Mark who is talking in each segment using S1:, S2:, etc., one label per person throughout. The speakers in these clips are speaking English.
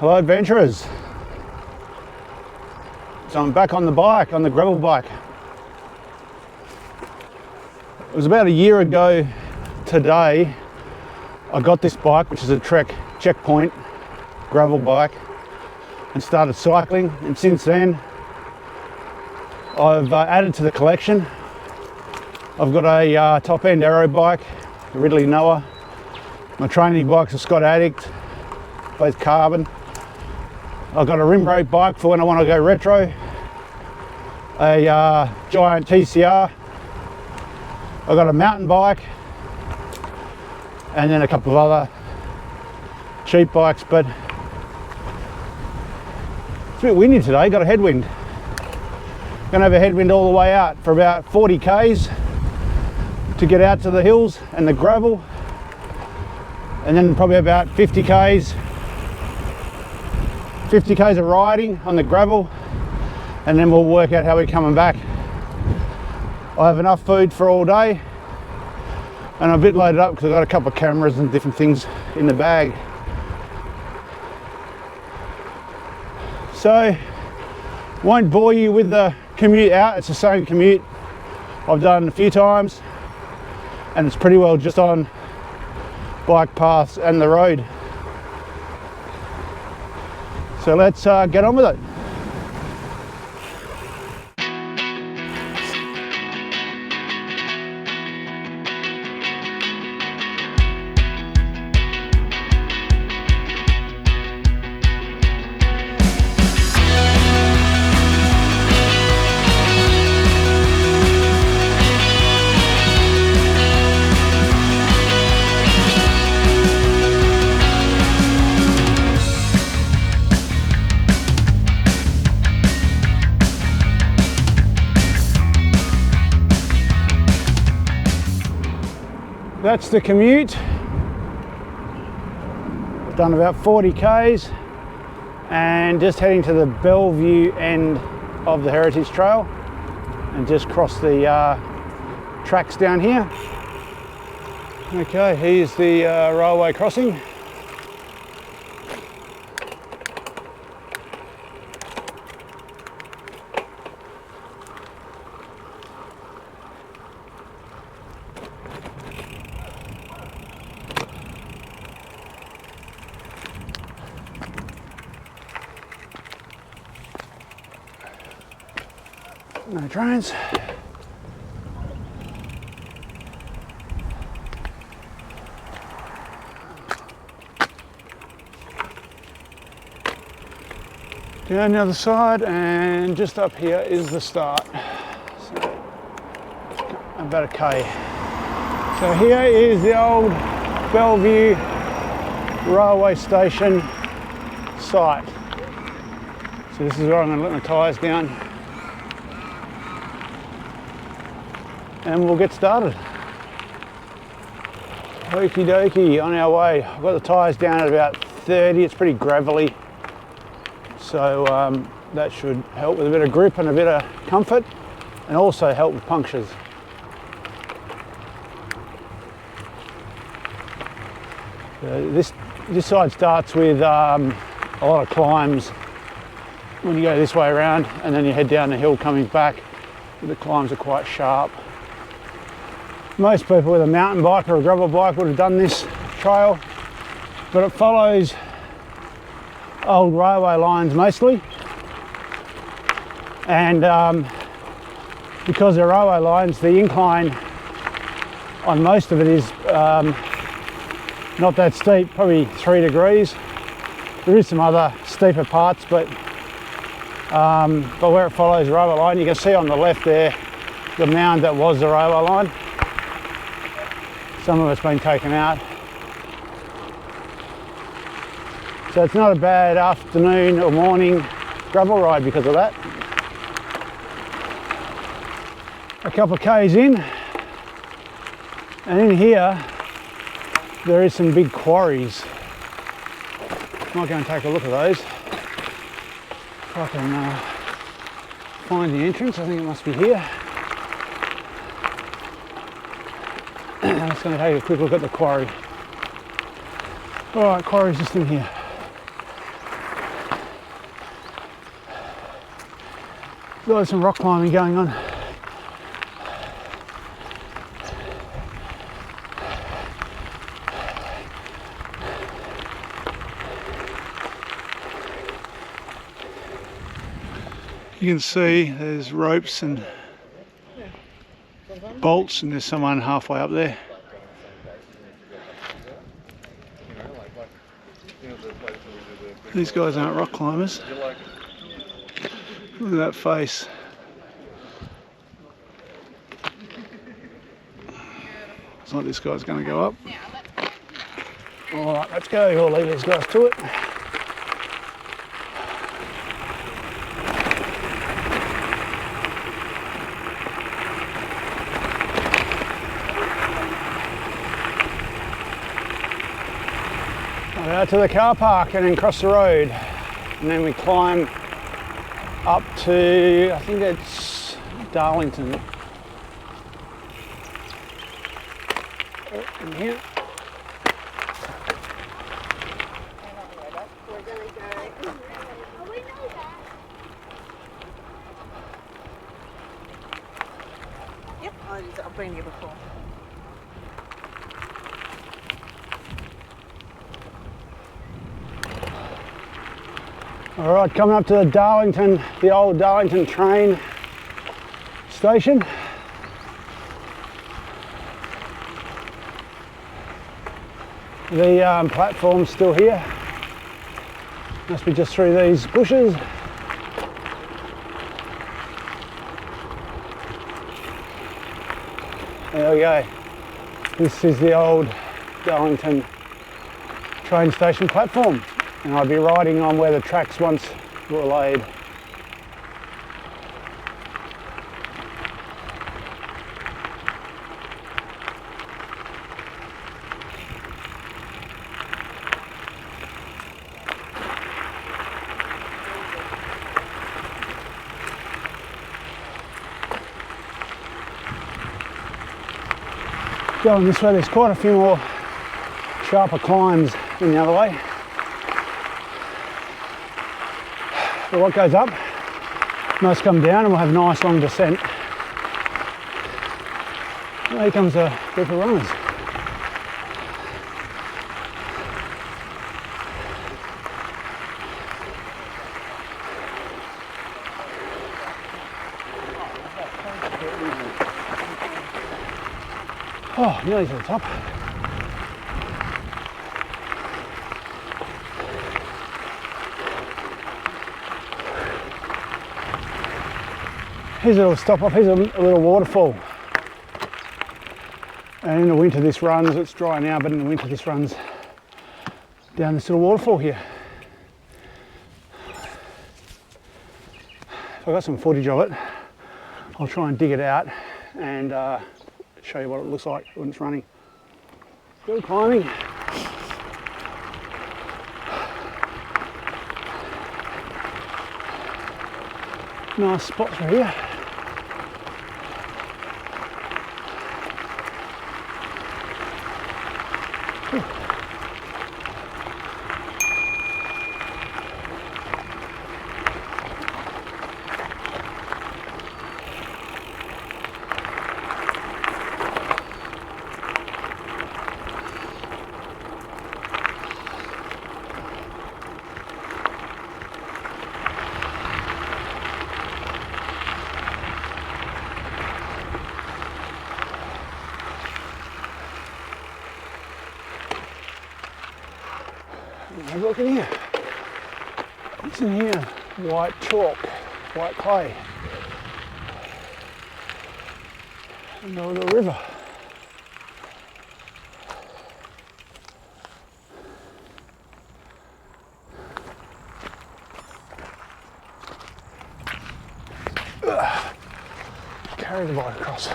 S1: Hello adventurers. So I'm back on the bike, on the gravel bike. It was about a year ago today I got this bike, which is a Trek Checkpoint gravel bike, and started cycling, and since then I've added to the collection. I've got a top end aero bike, a Ridley Noah. My training bike's a Scott Addict, both carbon. I've got a rim brake bike for when I want to go retro, a giant TCR. I've got a mountain bike, and then a couple of other cheap bikes, but it's a bit windy today, got a headwind. Gonna have a headwind all the way out for about 40 k's to get out to the hills and the gravel, and then probably about 50 k's of riding on the gravel, and then we'll work out how we're coming back. I have enough food for all day, and I'm a bit loaded up because I've got a couple of cameras and different things in the bag. So, won't bore you with the commute out. It's the same commute I've done a few times, and it's pretty well just on bike paths and the road. So let's get on with it. That's the commute. I've done about 40 k's and just heading to the Bellevue end of the Heritage Trail, and just cross the tracks down here. Okay, here's the railway crossing. No trains. Down the other side, and just up here is the start. So about a K. So here is the old Bellevue railway station site. So this is where I'm going to let my tyres down, and we'll get started. Okie dokie, on our way. I've got the tyres down at about 30, it's pretty gravelly, so that should help with a bit of grip and a bit of comfort, and also help with punctures. This side starts with a lot of climbs when you go this way around, and then you head down the hill coming back. The climbs are quite sharp. Most people with a mountain bike or a gravel bike would have done this trail, but it follows old railway lines mostly, and because they're railway lines, the incline on most of it is not that steep, probably 3 degrees. There is some other steeper parts, but where it follows the railway line, you can see on the left there the mound that was the railway line. Some of it's been taken out. So it's not a bad afternoon or morning gravel ride because of that. A couple of k's in, and in here there is some big quarries. Might go and take a look at those. If I can find the entrance, I think it must be here. I'm just going to take a quick look at the quarry. Alright, quarry's just in here. Got some rock climbing going on. You can see there's ropes and bolts, and there's someone halfway up there. These guys aren't rock climbers. Look at that face. It's like this guy's going to go up. Alright, let's go. We'll leave these guys to it. Out to the car park and then cross the road, and then we climb up to, I think it's Darlington. In here.
S2: Yep, I've been here before.
S1: All right, coming up to the Darlington, the old Darlington train station. The platform's still here. Must be just through these bushes. There we go. This is the old Darlington train station platform, and I'd be riding on where the tracks once were laid. Going this way, there's quite a few more sharper climbs than the other way. But what goes up must come down, and we'll have a nice long descent. Well, here comes a group of runners. Oh, nearly to the top. Here's a little stop off, here's a little waterfall. And in the winter this runs, it's dry now, but in the winter this runs down this little waterfall here. So I've got some footage of it. I'll try and dig it out and show you what it looks like when it's running. Good climbing. Nice spot through here. Have a look in here. What's in here? White chalk, white clay. And a little river. Carry the bike across.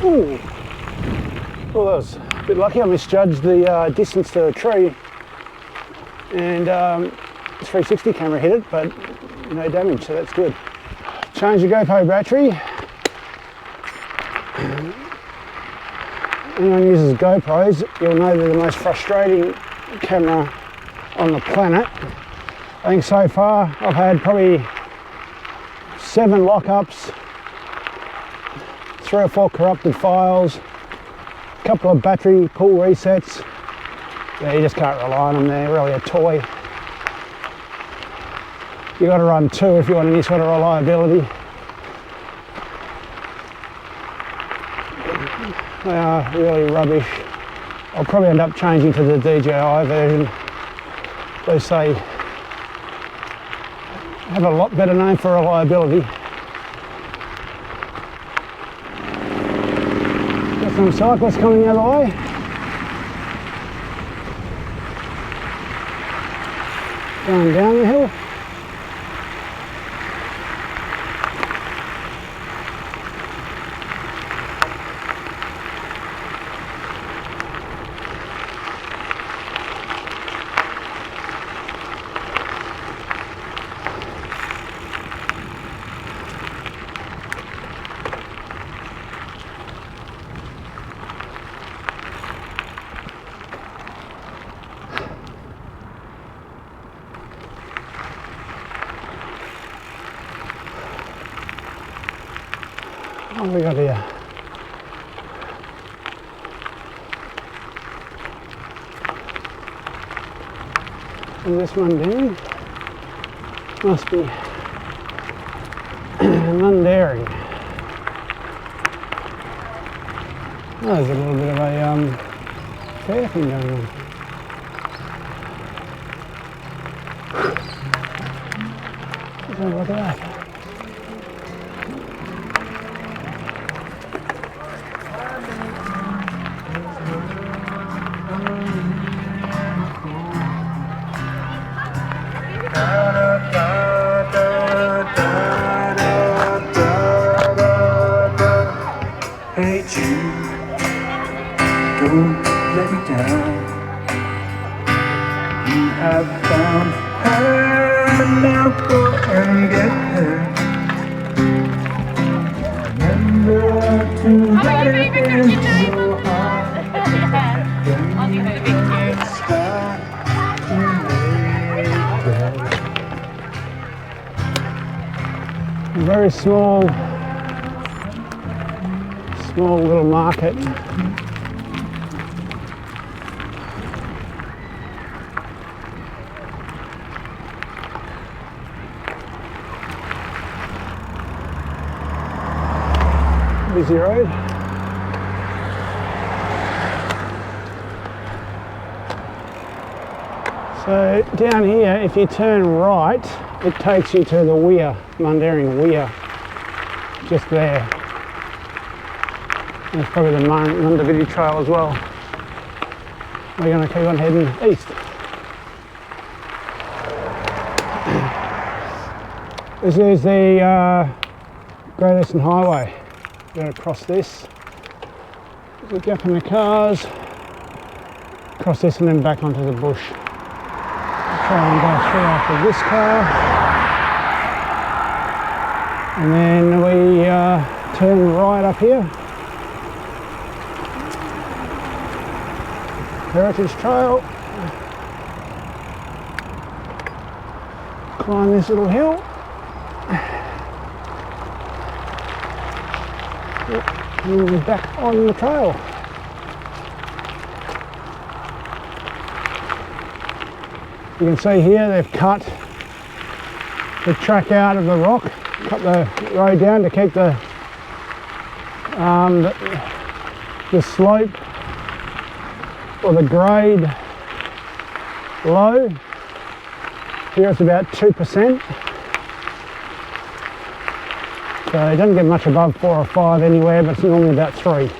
S1: Ooh. Well, that was a bit lucky. I misjudged the distance to the tree, and the 360 camera hit it, but no damage, so that's good. Change the GoPro battery. Anyone who uses GoPros, you'll know they're the most frustrating camera on the planet. I think so far I've had probably 7 lockups, 3 or 4 corrupted files, a couple of battery pull resets. Yeah, you just can't rely on them, they're really a toy. You've got to run 2 if you want any sort of reliability. They are really rubbish. I'll probably end up changing to the DJI version. At least they have a lot better name for reliability. Got some cyclists coming the other way. Going down the hill. What have we got here? And this one down must be Mundaring. Oh, there's a little bit of a fair thing going on. Let's have a look at that.
S3: Hey Jude, don't let me down. You have found her, now go and get her. Remember to let her in so hard. Start to make it.
S1: Very small little market. Busy road. So down here, if you turn right, it takes you to the weir, Mundaring Weir, just there. There's probably the Mundaviddy Trail as well. We're going to keep on heading east. This is the Great Eastern Highway. We're going to cross this. We'll jump in the cars, cross this and then back onto the bush. I'll try and go through after this car. And then we turn right up here. Heritage Trail. Climb this little hill. And then we're back on the trail. You can see here they've cut the track out of the rock, cut the road down to keep the slope or the grade low. Here it's about 2%. So it doesn't get much above 4 or 5 anywhere, but it's normally about 3.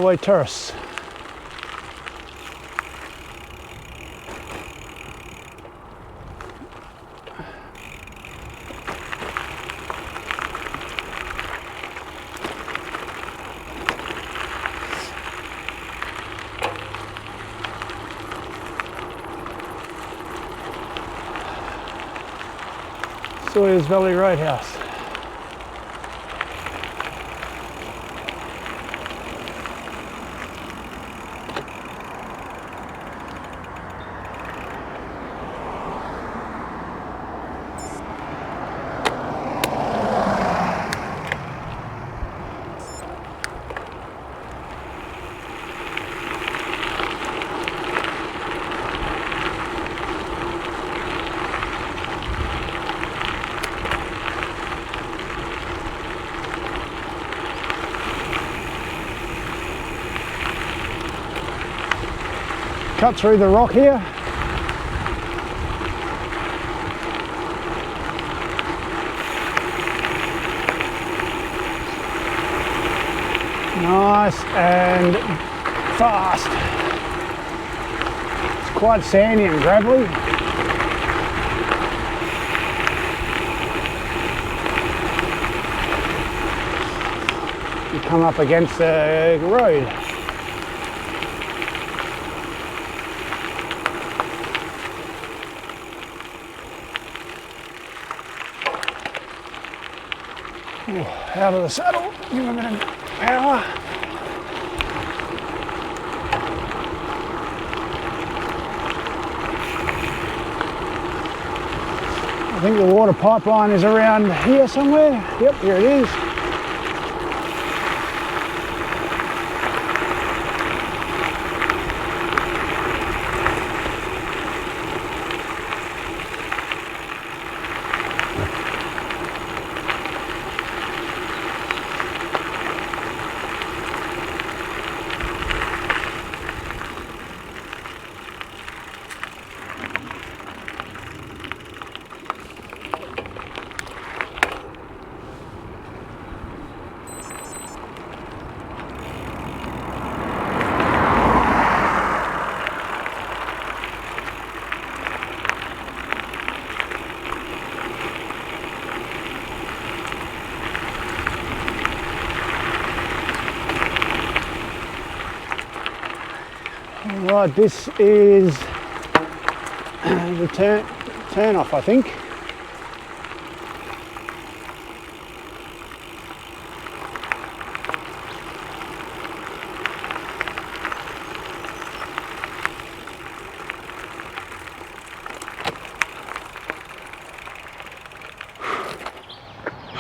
S1: Railway Terrace. Sawyers Valley Roadhouse. Cut through the rock here. Nice and fast. It's quite sandy and gravelly. You come up against the road. Out of the saddle, give him a bit of power. I think the water pipeline is around here somewhere. Yep, here it is. Right, this is the turn off, I think.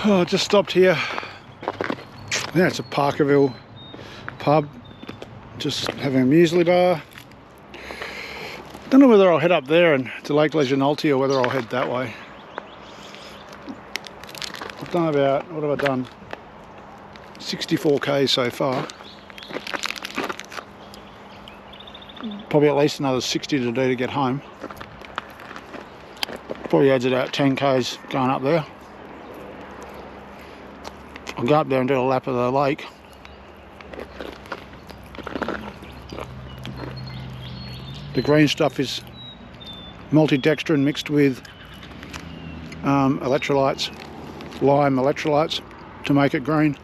S1: Oh, I just stopped here. Yeah, it's a Parkerville pub. Just having a muesli bar. Don't know whether I'll head up there and to Lake Leschenaultia or whether I'll head that way. I've done about, what have I done? 64k so far. Probably at least another 60 to do to get home. Probably adds about 10k's going up there. I'll go up there and do a lap of the lake. The green stuff is multidextrin mixed with electrolytes, lime electrolytes to make it green.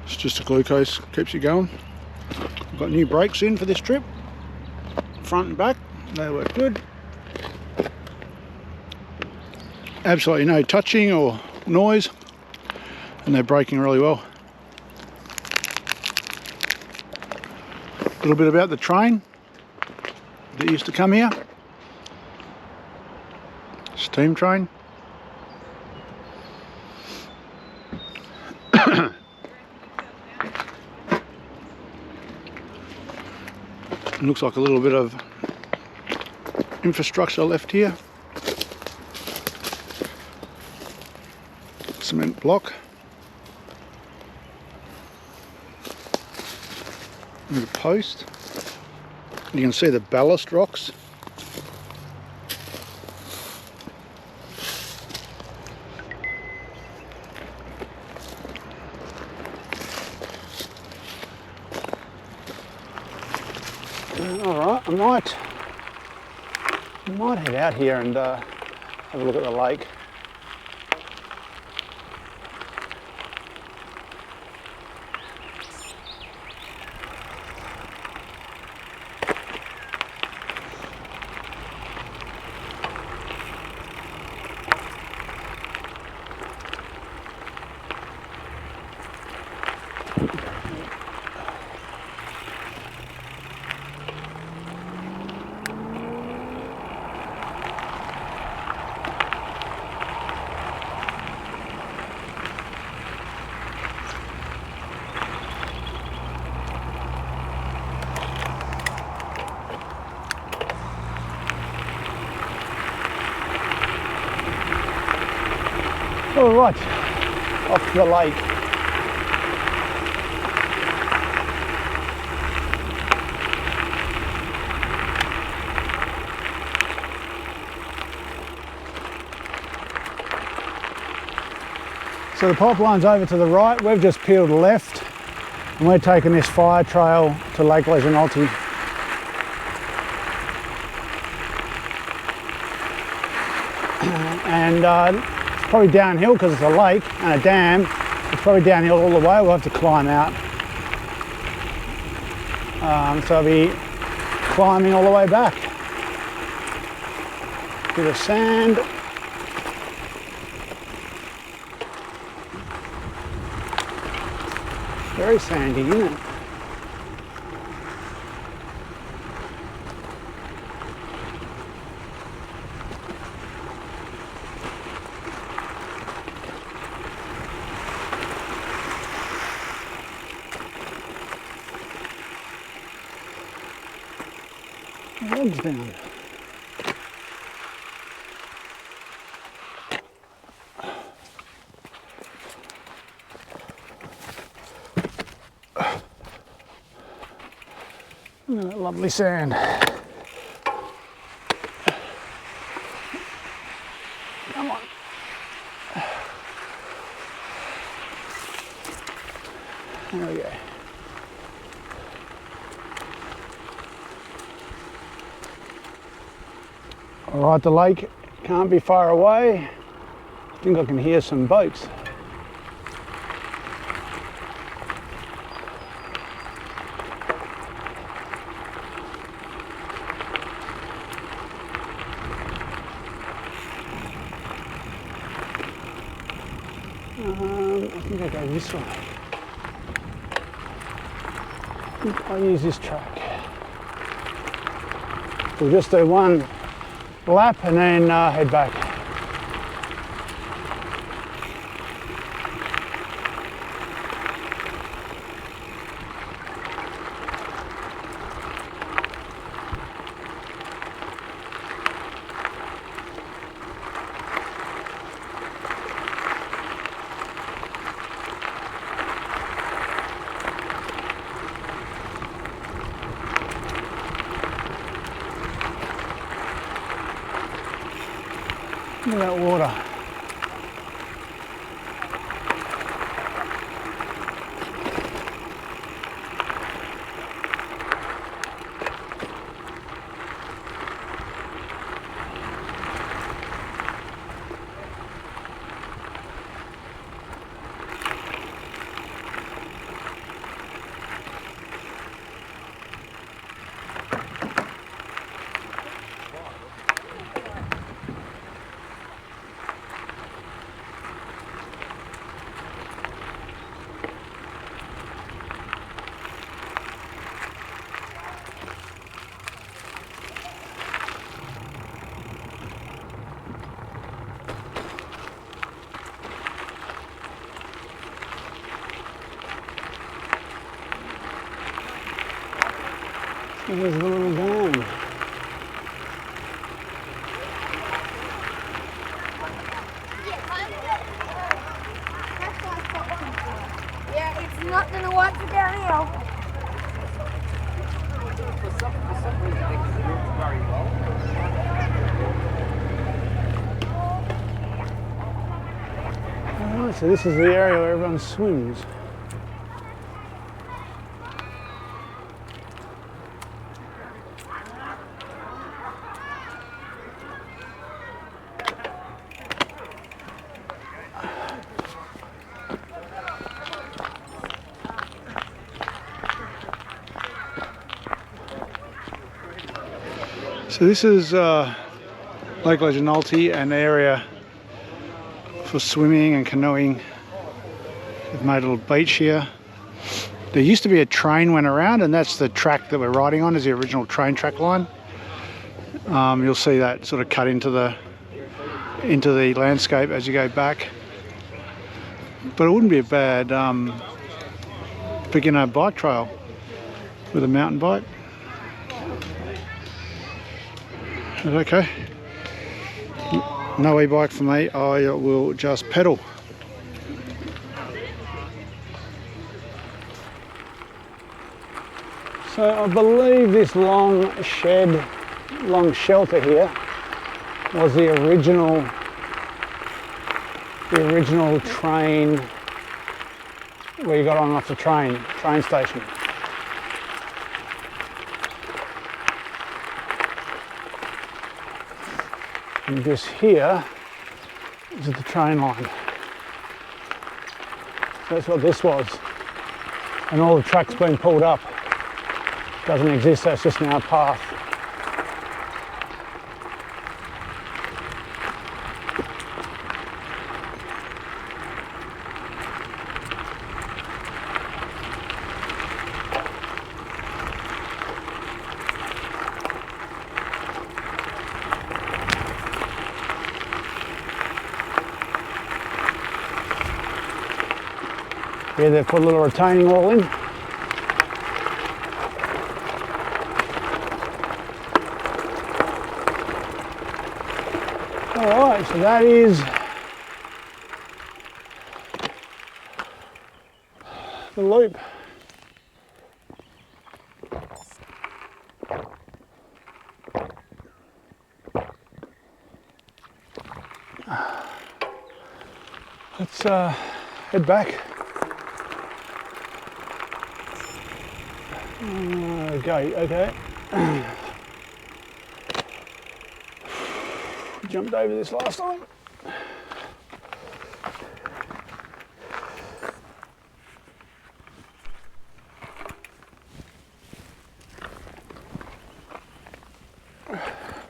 S1: It's just a glucose, keeps you going. I've got new brakes in for this trip, front and back, they work good. Absolutely no touching or noise, and they're braking really well. A little bit about the train that used to come here. Steam train. Looks like a little bit of infrastructure left here. Cement block. And the post. You can see the ballast rocks. All right, I might head out here and have a look at the lake. All right, off to the lake. So the pipeline's over to the right, we've just peeled left and we're taking this fire trail to Lake Leschenaultia. And it's probably downhill because it's a lake and a dam. It's probably downhill all the way. We'll have to climb out. So I'll be climbing all the way back. Bit of sand. Very sandy, isn't it? Logs down. Look at that lovely sand. Come on. There we go. All right, the lake can't be far away. I think I can hear some boats. I think I go this way. I think I'll use this track. We'll just do one lap and then head back. Look at that water. There's a little dam.
S4: Yeah, it's not going to work for downhill.
S5: For some reason, it works very well.
S1: Alright, so this is the area where everyone swims. So this is Lake Leschenaultia, an area for swimming and canoeing. They've made a little beach here. There used to be a train went around, and that's the track that we're riding on, is the original train track line. You'll see that sort of cut into the landscape as you go back. But it wouldn't be a bad beginner bike trail with a mountain bike. Is that okay? No e-bike for me, I will just pedal. So I believe this long shelter here was the original train where you got on and off the train station. And this here is the train line. So that's what this was. And all the track's been pulled up. Doesn't exist, so it's just now a path. Yeah, they've put a little retaining wall in. Alright, so that is the loop. Let's head back. Gate, okay. Jumped over this last time.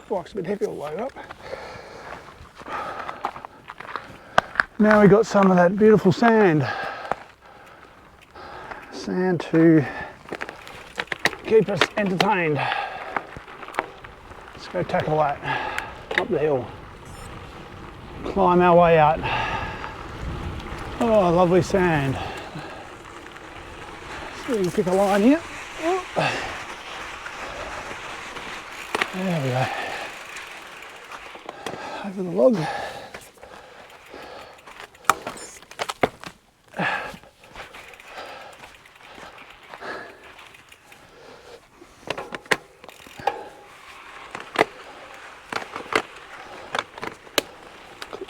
S1: Bike's a bit heavy all the way up. Now we got some of that beautiful sand. Sand to keep us entertained. Let's go tackle that up the hill. Climb our way out. Oh, lovely sand. So we can pick a line here. There we go. Over the log.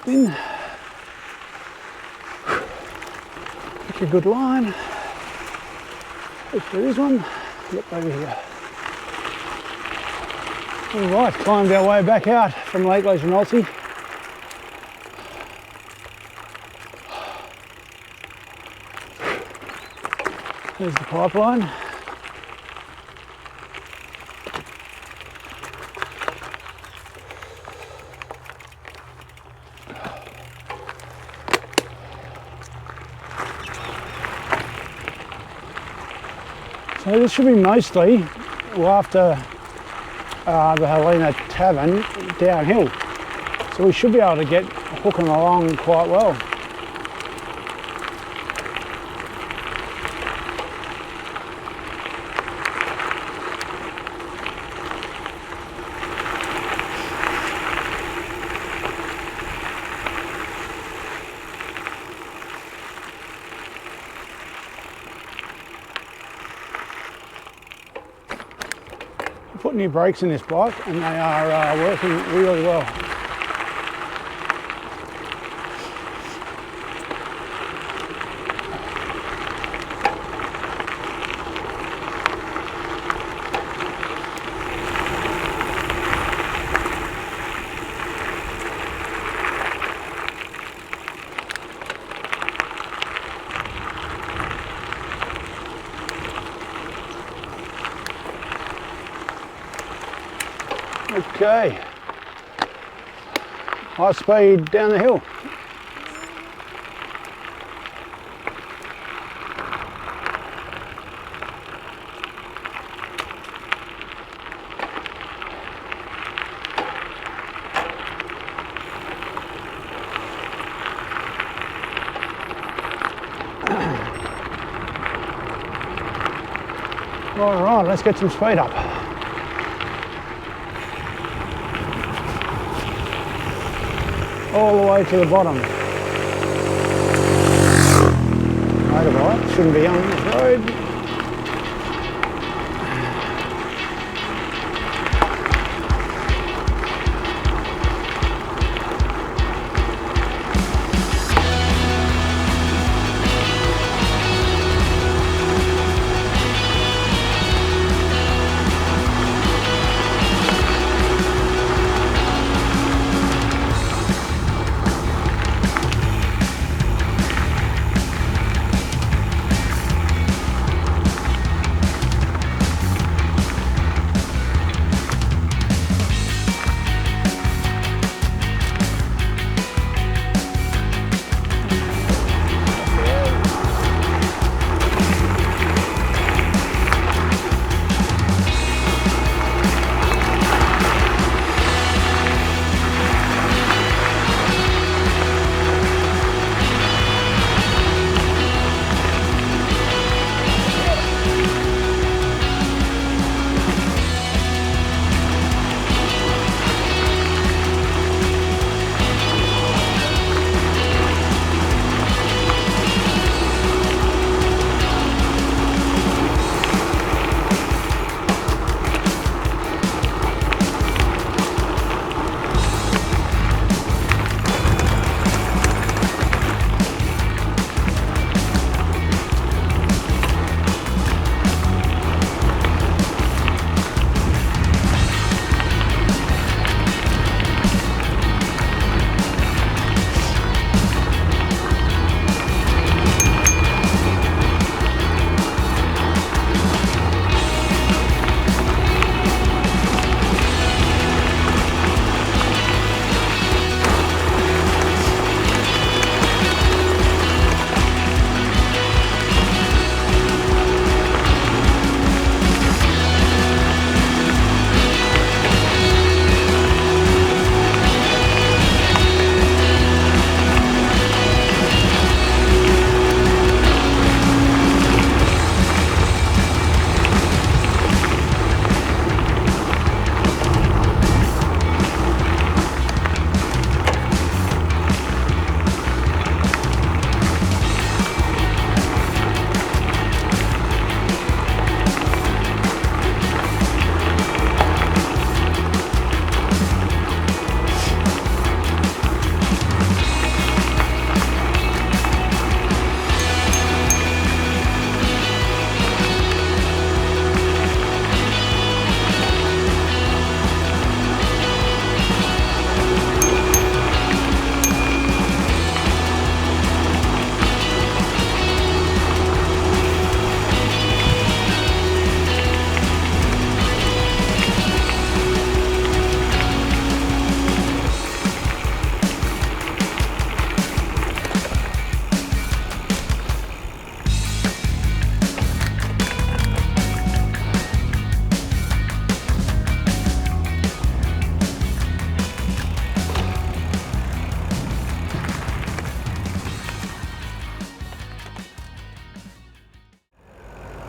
S1: In. Pick a good line. If there is one, look over here. Alright, climbed our way back out from Lake Leschenaultia. There's the pipeline. So this should be mostly, well, after the Helena Tavern, downhill. So we should be able to get hooking along quite well. Put new brakes in this bike and they are working really well. Okay. High speed down the hill. All right, let's get some speed up. All the way to the bottom. Motorbike shouldn't be on this road.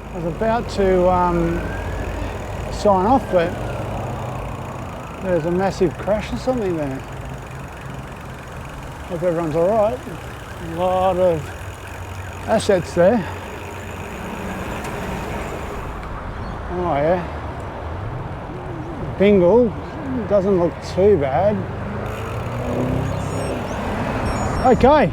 S1: I was about to sign off, but there's a massive crash or something there. Hope everyone's all right. A lot of assets there. Oh yeah. Bingle doesn't look too bad. Okay.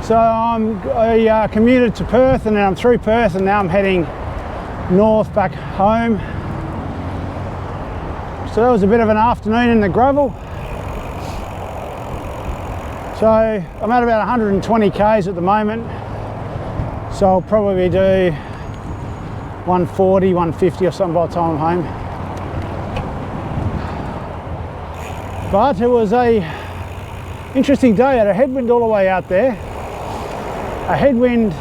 S1: So I commuted to Perth, and then I'm through Perth, and now I'm heading north back home. So that was a bit of an afternoon in the gravel. So I'm at about 120 k's at the moment. So I'll probably do 140, 150 or something by the time I'm home. But it was a interesting day. I had a headwind all the way out there, a headwind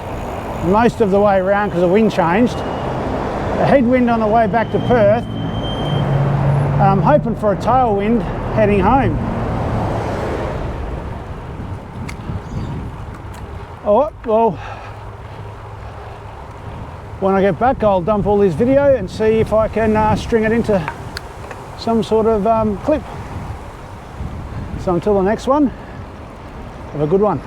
S1: most of the way around because the wind changed, a headwind on the way back to Perth. I'm hoping for a tailwind heading home. Oh, well, when I get back I'll dump all this video and see if I can string it into some sort of clip. So until the next one, have a good one.